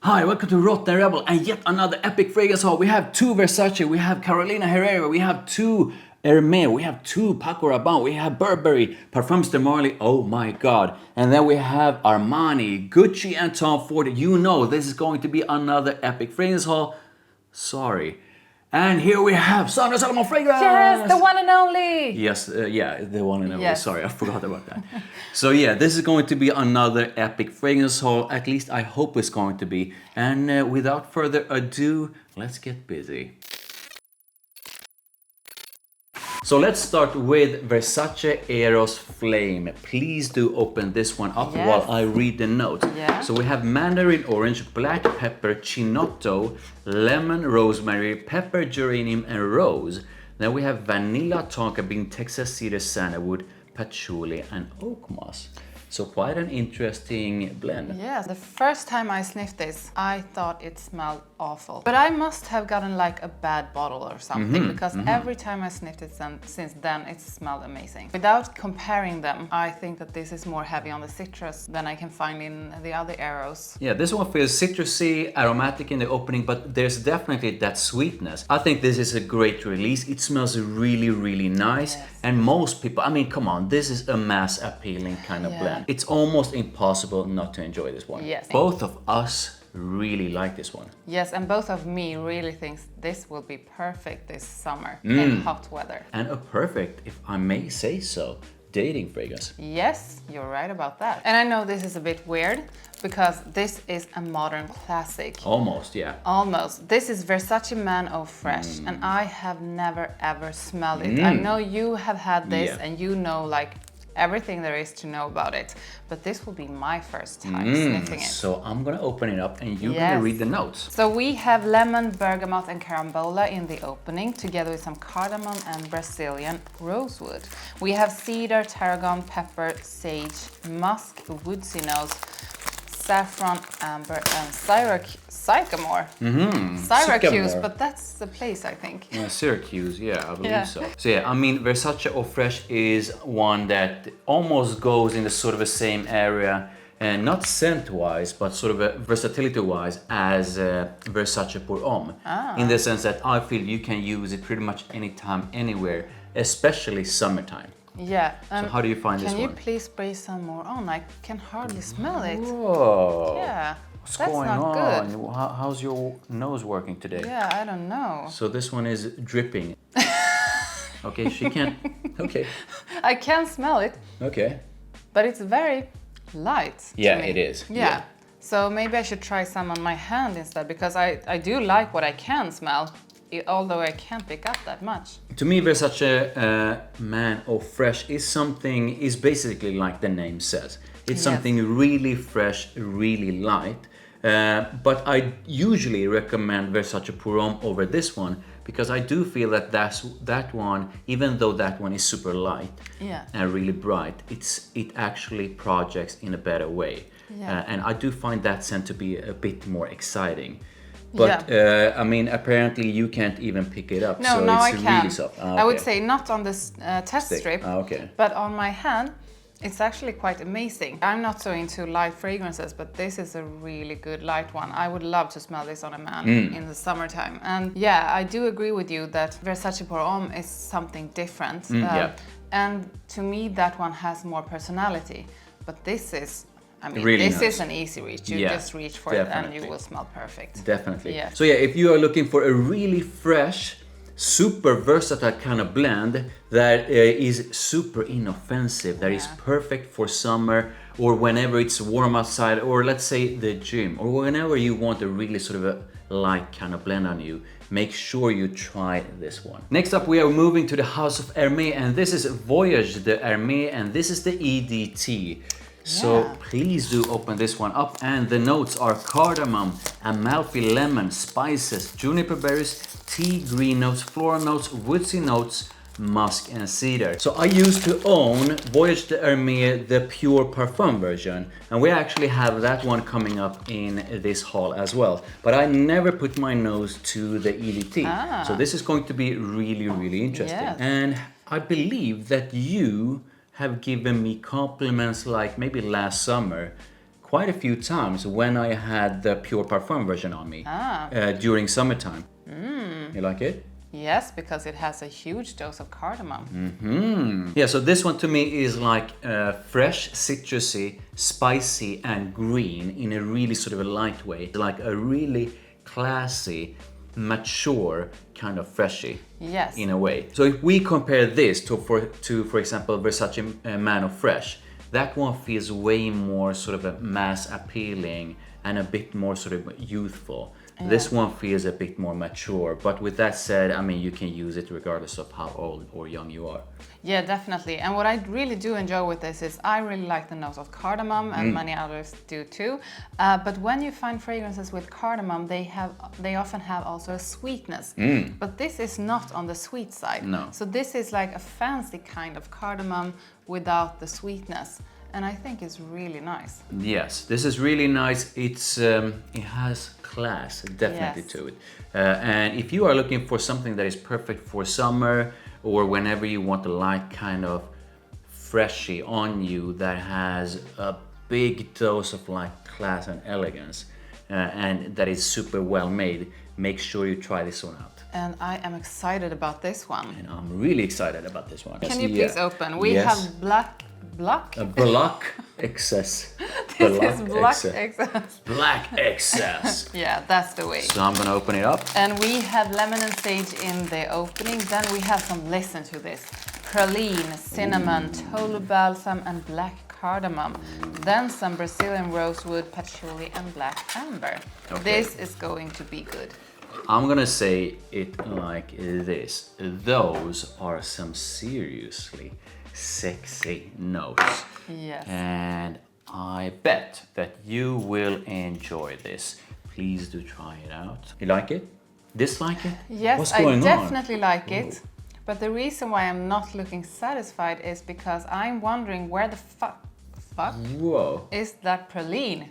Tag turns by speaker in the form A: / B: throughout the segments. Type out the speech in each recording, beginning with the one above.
A: Hi, welcome to therottenrebel and yet another epic fragrance haul. We have 2 Versace, we have Carolina Herrera, we have 2 Hermès, we have 2 Paco Rabanne, we have Burberry, Parfums de Marly, oh my god. And then we have Armani, Gucci and Tom Ford. You know this is going to be another epic fragrance haul. Sorry. And here we have Sandra fragrance.
B: Yes, the one and only.
A: Yes, the one and only.
B: Yes.
A: Sorry, I forgot about that. So yeah, this is going to be another epic fragrance haul. At least I hope it's going to be. And without further ado, let's get busy. So let's start with Versace Eros Flame. Please do open this one up while I read the notes.
B: Yeah.
A: So we have mandarin orange, black pepper, chinotto, lemon, rosemary, pepper, geranium, and rose. Then we have vanilla, tonka bean, Texas cedar, sandalwood, patchouli, and oak moss. So quite an interesting blend.
B: Yes, the first time I sniffed this, I thought it smelled awful. But I must have gotten like a bad bottle or something because every time I sniffed it since then, it smelled amazing. Without comparing them, I think that this is more heavy on the citrus than I can find in the other Eros.
A: Yeah, this one feels citrusy, aromatic in the opening, but there's definitely that sweetness. I think this is a great release. It smells really, really nice.
B: Yes.
A: And most people, I mean, come on, this is a mass appealing kind of blend. It's almost impossible not to enjoy this one.
B: Yes.
A: Both of us really like this one.
B: Yes, and both of me really thinks this will be perfect this summer in hot weather.
A: And a perfect, if I may say so, dating fragrance.
B: Yes, you're right about that. And I know this is a bit weird because this is a modern classic.
A: Almost, yeah.
B: Almost. This is Versace Man Eau Fraiche and I have never ever smelled it. I know you have had this and you know like everything there is to know about it, but this will be my first time sniffing it.
A: So I'm gonna open it up and you're gonna read the notes.
B: So we have lemon, bergamot and carambola in the opening, together with some cardamom and Brazilian rosewood. We have cedar, tarragon, pepper, sage, musk, woodsy nose, saffron, amber and sycamore. Syracuse,
A: Sycamore.
B: but that's the place, I think.
A: Syracuse, yeah, I believe so. So yeah, I mean, Versace Eau Fraiche is one that almost goes in the sort of the same area, and not scent-wise, but sort of versatility-wise as Versace Pour Homme. In the sense that I feel you can use it pretty much anytime, anywhere, especially summertime.
B: Yeah.
A: So how do you find this
B: one? Can you
A: one?
B: please spray some more on? I can hardly smell it.
A: Whoa.
B: Yeah.
A: What's
B: that's
A: going
B: not
A: on?
B: good.
A: How's your nose working today?
B: Yeah, I don't know.
A: So this one is dripping. Okay, she can't. Okay.
B: I can smell it.
A: Okay.
B: But it's very light.
A: Yeah,
B: to me.
A: it is.
B: Yeah. So maybe I should try some on my hand instead because I do like what I can smell, although I can't pick up that much.
A: To me, Versace Man Eau Fraiche is basically like the name says. It's something really fresh, really light. But I usually recommend Versace Pour Homme over this one because I do feel that that one, even though that one is super light and really bright, it actually projects in a better way.
B: Yeah.
A: And I do find that scent to be a bit more exciting. But I mean, apparently you can't even pick it up.
B: No,
A: so
B: now
A: it's
B: I can.
A: really soft.
B: I would say not on this test strip,
A: okay.
B: but on my hand, it's actually quite amazing. I'm not so into light fragrances, but this is a really good light one. I would love to smell this on a man in the summertime. And yeah, I do agree with you that Versace Pour Homme is something different. And to me, that one has more personality. But this is, I mean,
A: really
B: this
A: nice.
B: is an easy reach. You just reach for it and you will smell perfect.
A: Definitely.
B: Yeah.
A: So yeah, if you are looking for a really fresh, super versatile kind of blend that is super inoffensive, that is perfect for summer or whenever it's warm outside, or let's say the gym, or whenever you want a really sort of a light kind of blend on you, make sure you try this one. Next up, we are moving to the house of Hermès, and this is Voyage de Hermès, and this is the EDT. So please do open this one up, and the notes are cardamom, Amalfi lemon, spices, juniper berries, tea, green notes, floral notes, woodsy notes, musk and cedar. So I used to own Voyage de Hermès, the pure Parfum version, and we actually have that one coming up in this haul as well. But I never put my nose to the EDT. So this is going to be really, really interesting.
B: Yes.
A: And I believe that you have given me compliments like maybe last summer quite a few times when I had the pure Parfum version on me during summertime. You like it?
B: Yes, because it has a huge dose of cardamom.
A: Yeah, so this one to me is like fresh, citrusy, spicy, and green in a really sort of a light way. Like a really classy, mature kind of freshy.
B: Yes.
A: In a way. So if we compare this to, for example, Versace Man Eau Fraiche, that one feels way more sort of a mass appealing and a bit more sort of youthful. This one feels a bit more mature, but with that said, I mean, you can use it regardless of how old or young you are.
B: Yeah, definitely. And what I really do enjoy with this is I really like the note of cardamom, and many others do too. But when you find fragrances with cardamom, they often have also a sweetness. But this is not on the sweet side.
A: No.
B: So this is like a fancy kind of cardamom without the sweetness. And I think it's really nice.
A: Yes, this is really nice. It has class definitely to it. And if you are looking for something that is perfect for summer or whenever you want a light kind of freshy on you that has a big dose of like class and elegance and that is super well made, make sure you try this one out.
B: And I am excited about this one.
A: And I'm really excited about this one.
B: Can you please open? We have black
A: excess.
B: This is black excess.
A: Black excess.
B: Yeah, that's the way.
A: So I'm gonna open it up.
B: And we have lemon and sage in the opening. Then we have some, listen to this, praline, cinnamon, tolu balsam, and black cardamom. Then some Brazilian rosewood, patchouli, and black amber.
A: Okay.
B: This is going to be good.
A: I'm gonna say it like this. Those are some seriously sexy notes.
B: Yes.
A: And I bet that you will enjoy this. Please do try it out. You like it? Dislike it?
B: Yes,
A: What's
B: I
A: going
B: definitely
A: on?
B: like it. But the reason why I'm not looking satisfied is because I'm wondering where the fuck
A: Whoa.
B: is that praline?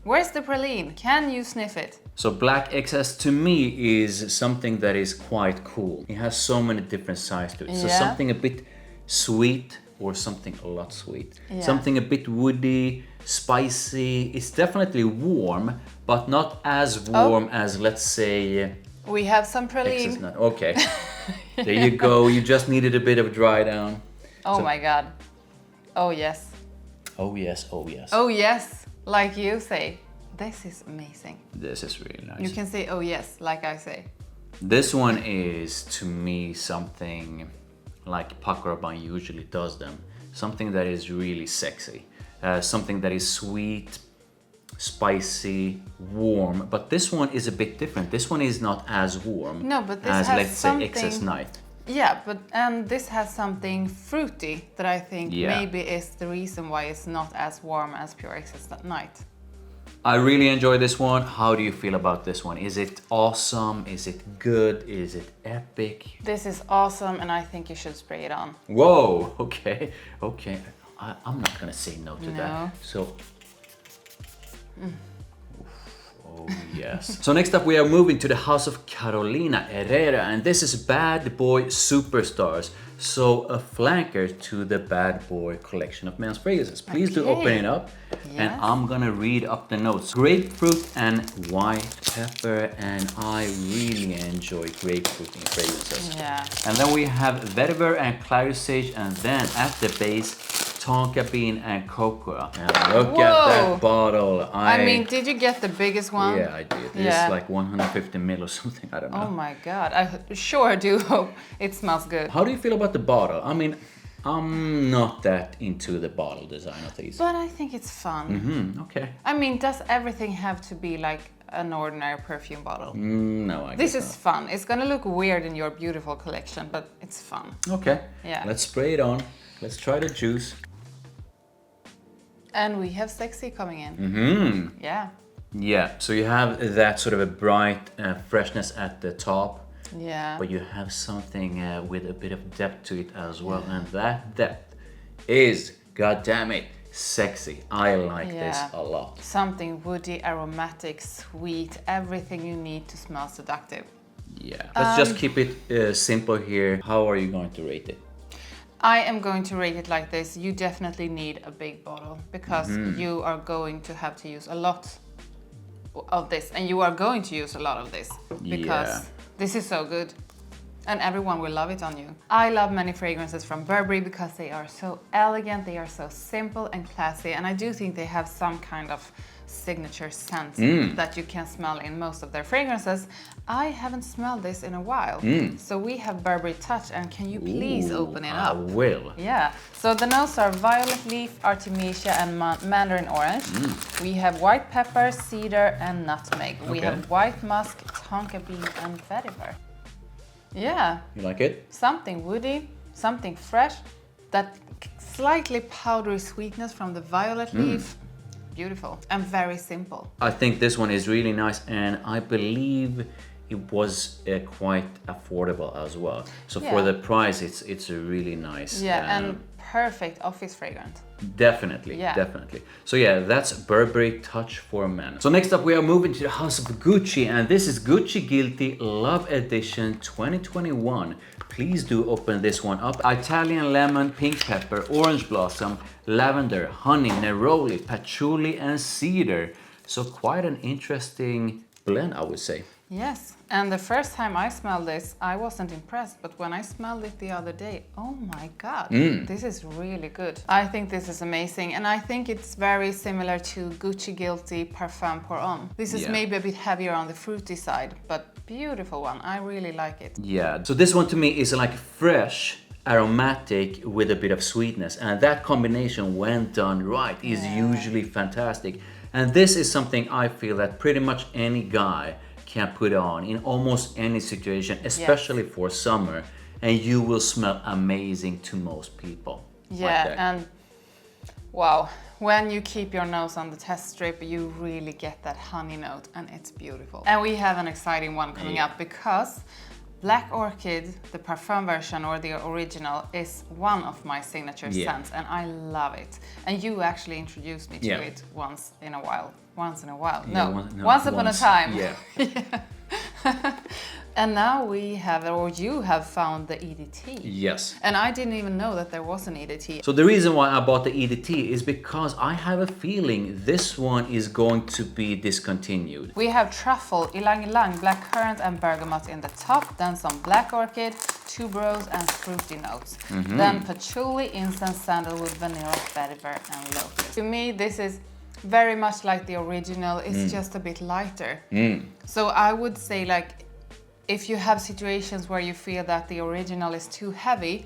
B: Where's the praline? Can you sniff it?
A: So black excess to me is something that is quite cool. It has so many different sides to it. So
B: Yeah.
A: something a bit sweet or something a lot sweet.
B: Yeah.
A: Something a bit woody, spicy. It's definitely warm, but not as warm as, let's say,
B: We have some
A: excess
B: praline.
A: nut. Okay. There you go. You just needed a bit of dry down.
B: Oh my god. Oh yes.
A: Oh yes, oh yes.
B: Oh yes, like you say. This is amazing.
A: This is really nice.
B: You can say oh yes, like I say.
A: This one is to me something like Paco Rabanne usually does them. Something that is really sexy. Something that is sweet, spicy, warm. But this one is a bit different. This one is not as warm
B: No, but this
A: as,
B: has
A: let's
B: something...
A: say, Excess Night.
B: Yeah, and this has something fruity that I think
A: Yeah.
B: maybe is the reason why it's not as warm as Pure Excess Night.
A: I really enjoy this one. How do you feel about this one? Is it awesome? Is it good? Is it epic?
B: This is awesome, and I think you should spray it on.
A: Whoa, okay, okay. I'm not gonna say no to
B: No.
A: that. So, oh yes. So next up we are moving to the house of Carolina Herrera, and this is Bad Boy Superstars. So a flanker to the Bad Boy collection of men's fragrances. Please do open it up. And
B: Yes.
A: I'm gonna read up the notes. Grapefruit and white pepper, and I really enjoy grapefruit in fragrances.
B: Yeah.
A: And then we have vetiver and clary sage, and then at the base, tonka bean and cocoa. And look at
B: Whoa.
A: that bottle.
B: I mean, did you get the biggest one?
A: Yeah, I did.
B: Yeah.
A: It's like 150 ml or something. I don't know.
B: Oh my god, I sure do hope it smells good.
A: How do you feel about the bottle? I mean, I'm not that into the bottle design of these.
B: But I think it's fun.
A: Okay.
B: I mean, does everything have to be like an ordinary perfume bottle?
A: No, I
B: This
A: guess
B: is fun. It's gonna look weird in your beautiful collection, but it's fun.
A: not. Okay.
B: Yeah.
A: Let's spray it on. Let's try the juice.
B: And we have sexy coming in. Yeah.
A: Yeah, so you have that sort of a bright freshness at the top,
B: Yeah.
A: but you have something with a bit of depth to it as well, and that depth is, god damn it, sexy. I like this
B: Yeah.
A: a lot.
B: Something woody, aromatic, sweet, everything you need to smell seductive.
A: Yeah, let's just keep it simple here. How are you going to rate it?
B: I am going to rate it like this. You definitely need a big bottle because you are going to have to use a lot of this, and you are going to use a lot of this because this is so good and everyone will love it on you. I love many fragrances from Burberry because they are so elegant, they are so simple and classy, and I do think they have some kind of signature scent that you can smell in most of their fragrances. I haven't smelled this in a while. So we have Burberry Touch, and can you please open it up?
A: I will.
B: Yeah, so the notes are violet leaf, artemisia, and mandarin orange. We have white pepper, cedar, and nutmeg. We have white musk, tonka bean, and vetiver. Yeah.
A: You like it?
B: Something woody, something fresh, that slightly powdery sweetness from the violet leaf. Beautiful and very simple.
A: I think this one is really nice, and I believe it was quite affordable as well. So for the price, it's a really nice.
B: Yeah, and perfect office fragrance.
A: Definitely, definitely. So yeah, that's Burberry Touch For Men. So next up we are moving to the house of Gucci, and this is Gucci Guilty Love Edition 2021. Please do open this one up. Italian lemon, pink pepper, orange blossom, lavender, honey, neroli, patchouli, and cedar. So quite an interesting blend, I would say.
B: Yes, and the first time I smelled this, I wasn't impressed, but when I smelled it the other day, oh my god, this is really good. I think this is amazing, and I think it's very similar to Gucci Guilty Parfum pour Homme. This is maybe a bit heavier on the fruity side, but beautiful one. I really like it.
A: Yeah, so this one to me is like fresh, aromatic with a bit of sweetness, and that combination, when done right, is usually fantastic. And this is something I feel that pretty much any guy can put on in almost any situation, especially for summer, and you will smell amazing to most people.
B: Yeah,
A: like
B: and wow, when you keep your nose on the test strip, you really get that honey note, and it's beautiful. And we have an exciting one coming up because Black Orchid, the Parfum version or the original, is one of my signature scents, and I love it. And you actually introduced me to it once in a while. Once upon a time. Yeah. And now we have, or you have found the EDT.
A: Yes.
B: And I didn't even know that there was an EDT.
A: So the reason why I bought the EDT is because I have a feeling this one is going to be discontinued.
B: We have truffle, ylang ylang, blackcurrant, and bergamot in the top, then some black orchid, tuberose, and fruity notes. Then patchouli, incense, sandalwood, vanilla, vetiver, and lotus. To me, this is very much like the original. It's just a bit lighter. So I would say, like, if you have situations where you feel that the original is too heavy,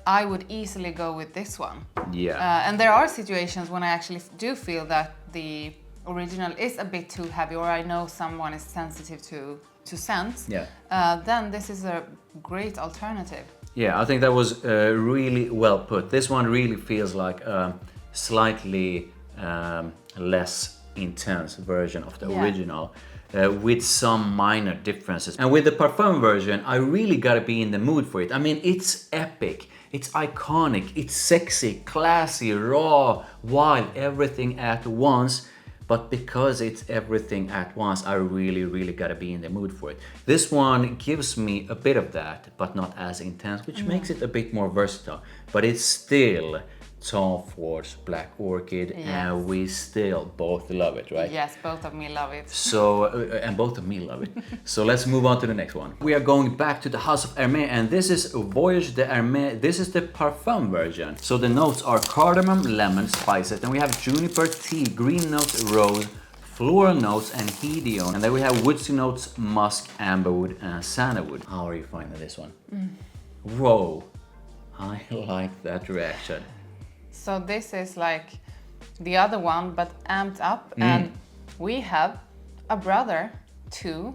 B: I would easily go with this one. Yeah. And there are situations when I actually do feel that the original is a bit too heavy, or I know someone is sensitive to scents. Yeah. Then this is a great alternative.
A: Yeah, I think that was really well put. This one really feels like a slightly less intense version of the original. With some minor differences. And with the Parfum version, I really gotta be in the mood for it. I mean, it's epic, it's iconic, it's sexy, classy, raw, wild, everything at once. But because it's everything at once, I really gotta be in the mood for it. This one gives me a bit of that, but not as intense, which makes it a bit more versatile. But it's still Tom Ford's Black Orchid, and we still both love it, right?
B: Yes, both of me love it.
A: So, and both of me love it. So let's move on to the next one. We are going back to the house of Hermès, and this is Voyage de Hermès. This is the Parfum version. So the notes are cardamom, lemon, spices, and we have juniper, tea, green notes, rose, floral notes, and hedione. And then we have woodsy notes, musk, amberwood, and sandalwood. How are you finding this one? Whoa, I like that reaction.
B: So this is like the other one, but amped up. And we have a brother too,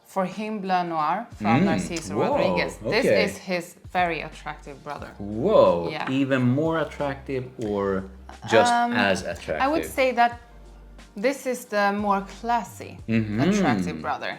B: for him Bleu Noir from Narciso Rodriguez.
A: Okay.
B: This is his very attractive brother.
A: Whoa, even more attractive or just as attractive?
B: I would say that this is the more classy, attractive brother.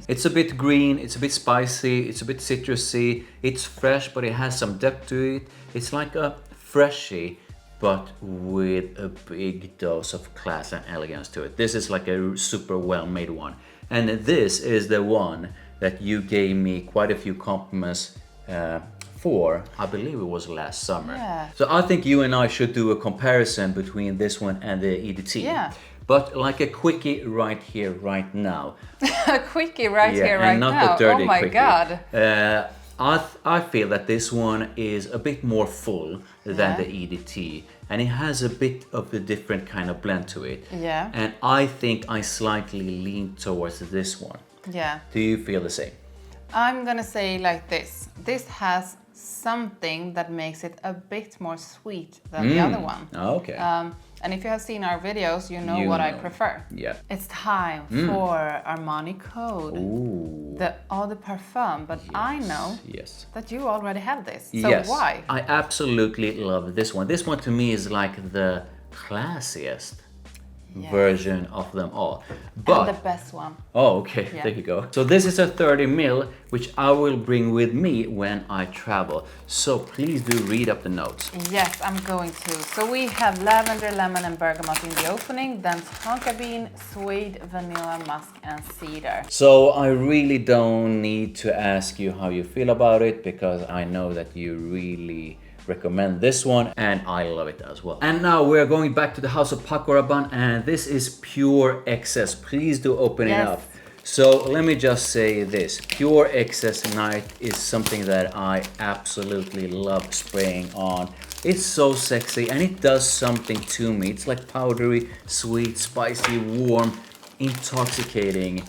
A: It's a bit green, it's a bit spicy, it's a bit citrusy, it's fresh, but it has some depth to it. It's like a freshie, but with a big dose of class and elegance to it. This is like a super well-made one. And this is the one that you gave me quite a few compliments before. I believe it was last summer.
B: Yeah.
A: So I think you and I should do a comparison between this one and the EDT.
B: Yeah.
A: But like a quickie right here, right now.
B: A quickie right here, right
A: and not
B: now.
A: a dirty
B: Oh my
A: quickie.
B: God.
A: I feel that this one is a bit more full than the EDT, and it has a bit of a different kind of blend to it.
B: Yeah.
A: And I think I slightly lean towards this one.
B: Yeah.
A: Do you feel the same?
B: I'm gonna say like this. This has something that makes it a bit more sweet than the other one.
A: Okay.
B: And if you have seen our videos, you know what I prefer.
A: Yeah.
B: It's time for Armani Code.
A: Ooh.
B: The Eau de Parfum, but I know
A: Yes.
B: that you already have this. So
A: Yes.
B: why?
A: I absolutely love this one. This one to me is like the classiest version of them all. But
B: And the best one.
A: oh, okay, there you go. So this is a 30 ml, which I will bring with me when I travel. So please do read up the notes.
B: Yes, I'm going to. So we have lavender, lemon, and bergamot in the opening, then tonka bean, suede, vanilla, musk, and cedar.
A: So I really don't need to ask you how you feel about it, because I know that you really recommend this one, and I love it as well. And now we're going back to the house of Paco Rabanne, and this is Pure Excess. Please do open it up. So let me just say this. Pure Excess Night is something that I absolutely love spraying on. It's so sexy and it does something to me. It's like powdery, sweet, spicy, warm, intoxicating.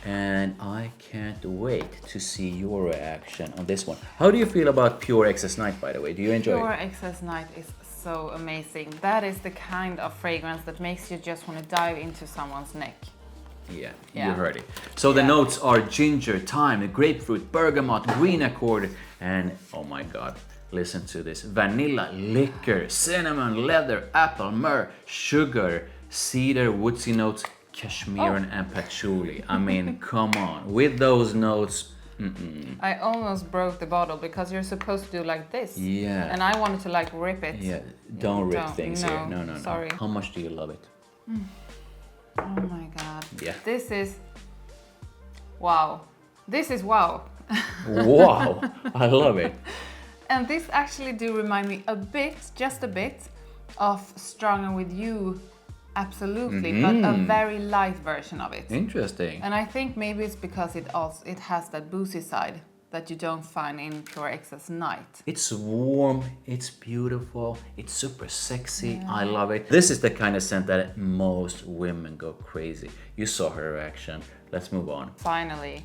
A: And I can't wait to see your reaction on this one. How do you feel about Pure Excess Night, by the way? Do you enjoy
B: Pure
A: it?
B: Excess Night is so amazing. That is the kind of fragrance that makes you just want to dive into someone's neck.
A: Yeah,
B: Yeah.
A: you heard it. So the notes are ginger, thyme, grapefruit, bergamot, green accord, and oh my god, listen to this. Vanilla, liquor, cinnamon, leather, apple, myrrh, sugar, cedar, woodsy notes, cashmere and patchouli. I mean, come on. With those notes,
B: I almost broke the bottle because you're supposed to do like this.
A: yeah.
B: And I wanted to like rip it.
A: Yeah, don't rip
B: Don't.
A: things
B: No,
A: here. No, no, no.
B: sorry.
A: How much do you love it?
B: Oh my god.
A: Yeah.
B: This is wow. This is wow.
A: Wow, I love it.
B: And this actually do remind me a bit, just a bit, of Stronger With You. Absolutely, but a very light version of it.
A: Interesting.
B: And I think maybe it's because it has that boozy side that you don't find in Pure Excess Night.
A: It's warm, it's beautiful, it's super sexy. I love it. This is the kind of scent that most women go crazy. You saw her reaction. Let's move on.
B: Finally,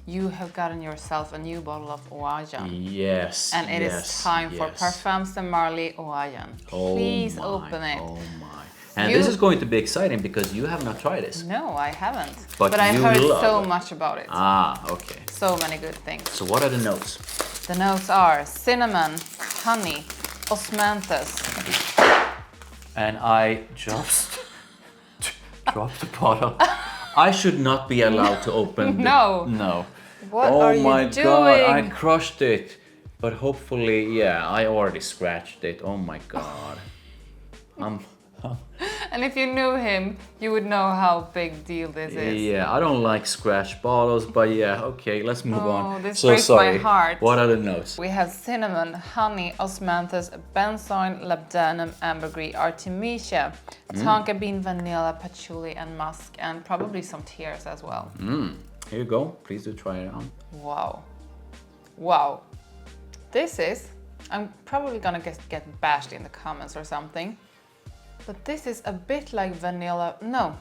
B: you have gotten yourself a new bottle of Oajan.
A: Yes.
B: And it is time for Parfums de Marly Oajan. Please open it.
A: Oh my. And this is going to be exciting because you have not tried this.
B: No, I haven't.
A: But
B: I
A: you
B: heard
A: love
B: so
A: it.
B: much about it.
A: Ah, okay.
B: So many good things.
A: So what are the notes?
B: The notes are cinnamon, honey, osmanthus.
A: And I just dropped the bottle. I should not be allowed to open
B: No.
A: No.
B: What
A: oh
B: are you
A: my
B: doing?
A: god, I crushed it. But hopefully, yeah, I already scratched it. Oh my god.
B: And if you knew him, you would know how big deal this is.
A: Yeah, I don't like scratch bottles, but yeah, okay, let's move on.
B: This
A: So
B: breaks
A: sorry.
B: my heart.
A: What are the notes?
B: We have cinnamon, honey, osmanthus, benzoin, labdanum, ambergris, artemisia, tonka bean, vanilla, patchouli, and musk, and probably some tears as well.
A: Here you go. Please do try it on.
B: Wow. Wow. This is, I'm probably gonna get bashed in the comments or something, but this is a bit like vanilla, no,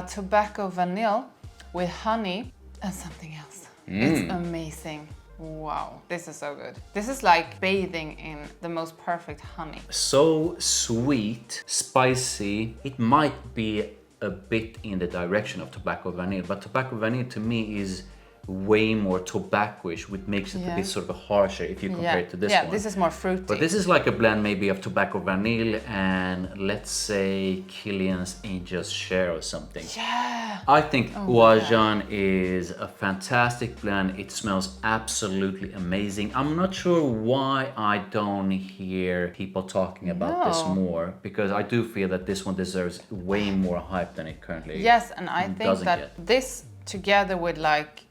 B: tobacco vanilla with honey and something else. It's amazing. Wow, this is so good. This is like bathing in the most perfect honey.
A: So sweet, spicy. It might be a bit in the direction of tobacco vanilla, but tobacco vanilla to me is way more tobacco-ish, which makes it a bit sort of harsher if you compare it to this one.
B: Yeah, this is more fruity.
A: But this is like a blend maybe of tobacco vanilla and let's say Killian's Angel's Share or something.
B: Yeah.
A: I think Oajan is a fantastic blend. It smells absolutely amazing. I'm not sure why I don't hear people talking about this more, because I do feel that this one deserves way more hype than it currently
B: Yes, and I think
A: doesn't
B: that
A: get.
B: this together with like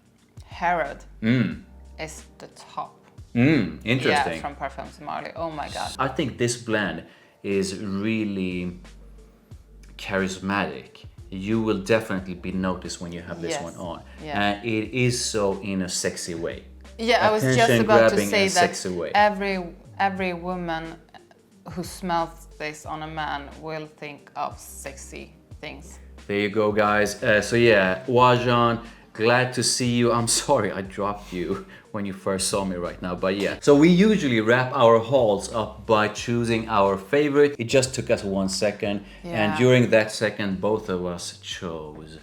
B: Herrera is the top.
A: Interesting.
B: Yeah, from Parfums de Marly. Oh my god.
A: I think this blend is really charismatic. You will definitely be noticed when you have this
B: Yes.
A: one on.
B: Yeah.
A: And it is so in a sexy way.
B: Yeah, I was just
A: Attention
B: about to
A: grabbing in
B: say
A: a
B: that
A: sexy way.
B: every woman who smells this on a man will think of sexy things.
A: There you go, guys. So yeah, Oajan, glad to see you. I'm sorry I dropped you when you first saw me right now, but yeah. So we usually wrap our hauls up by choosing our favorite. It just took us 1 second, and
B: Yeah.
A: during that second, both of us chose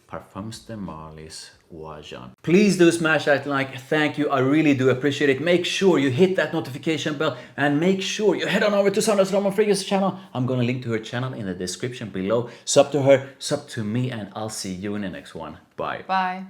A: Parfums de Marly's Oajan. Please do smash that like, thank you, I really do appreciate it. Make sure you hit that notification bell and make sure you head on over to Sandra's Roman Frigga's channel. I'm gonna link to her channel in the description below. Sub to her, sub to me, and I'll see you in the next one. Bye.
B: Bye.